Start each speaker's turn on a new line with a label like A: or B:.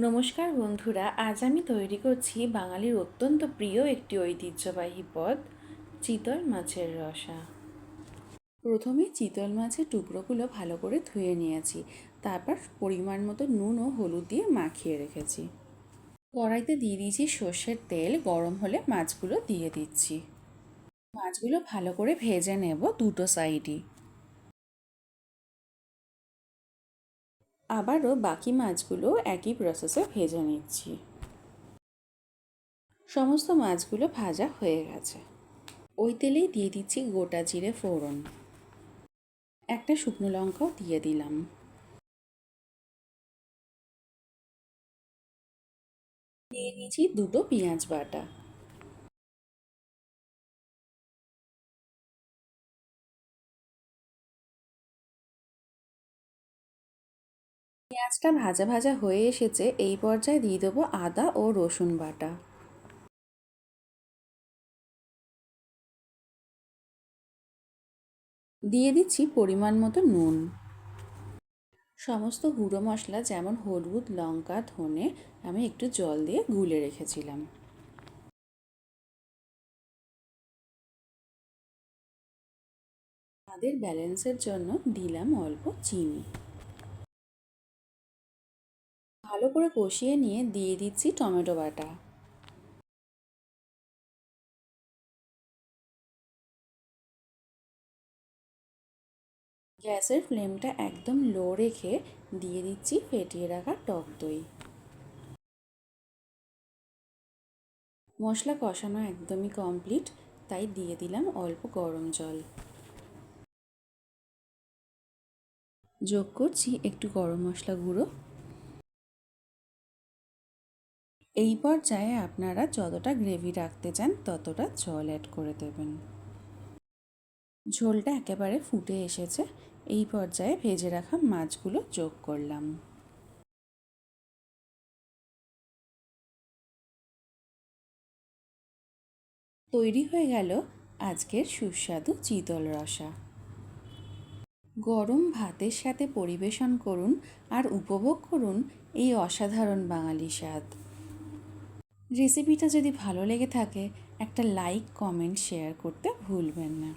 A: নমস্কার বন্ধুরা, আজ আমি তৈরি করছি বাঙালির অত্যন্ত প্রিয় একটি ঐতিহ্যবাহী পদ, চিতল মাছের রসা। প্রথমে চিতল মাছের টুকরোগুলো ভালো করে ধুয়ে নিয়েছি, তারপর পরিমাণ মতো নুন ও হলুদ দিয়ে মাখিয়ে রেখেছি। কড়াইতে দিয়ে দিয়েছি সর্ষের তেল, গরম হলে মাছগুলো দিয়ে দিচ্ছি। মাছগুলো ভালো করে ভেজে নেব দুটো সাইডই। আবারও বাকি মাছগুলো একই প্রসেসে ভেজে নিচ্ছি। সমস্ত মাছগুলো ভাজা হয়ে গেছে। ওই তেলেই দিয়ে দিচ্ছি গোটা জিরে ফোড়ন, একটা শুকনো লঙ্কাও দিয়ে দিলাম। দিয়ে দিয়েছি দুটো পেঁয়াজ বাটা। পেঁয়াজটা ভাজা ভাজা হয়ে এসেছে, এই পর্যায়ে দিয়ে দেবো আদা ও রসুন বাটা। দিয়ে দিচ্ছি পরিমাণ মতো নুন। সমস্ত গুঁড়ো মশলা যেমন হলুদ, লঙ্কা, ধনে আমি একটু জল দিয়ে গুলে রেখেছিলাম। স্বাদের ব্যালেন্সের জন্য দিলাম অল্প চিনি। ভালো করে কষিয়ে নিয়ে দিয়ে দিচ্ছি টমেটো বাটা। গ্যাসের ফ্লেমটা একদম লো রেখে দিয়ে দিচ্ছি ফেটিয়ে রাখা টক দই। মশলা কষানো একদমই কমপ্লিট, তাই দিয়ে দিলাম অল্প গরম জল। যোগ করছি একটু গরম মশলা গুঁড়ো। এই পর্যায়ে আপনারা যতটা গ্রেভি রাখতে চান ততটা জল অ্যাড করে দেবেন। ঝোলটা একেবারে ফুটে এসেছে, এই পর্যায়ে ভেজে রাখা মাছগুলো যোগ করলাম। তৈরি হয়ে গেল আজকের সুস্বাদু চিতল রসা। গরম ভাতের সাথে পরিবেশন করুন আর উপভোগ করুন এই অসাধারণ বাঙালি স্বাদ। রেসিপিটা যদি ভালো লেগে থাকে একটা লাইক, কমেন্ট, শেয়ার করতে ভুলবেন না।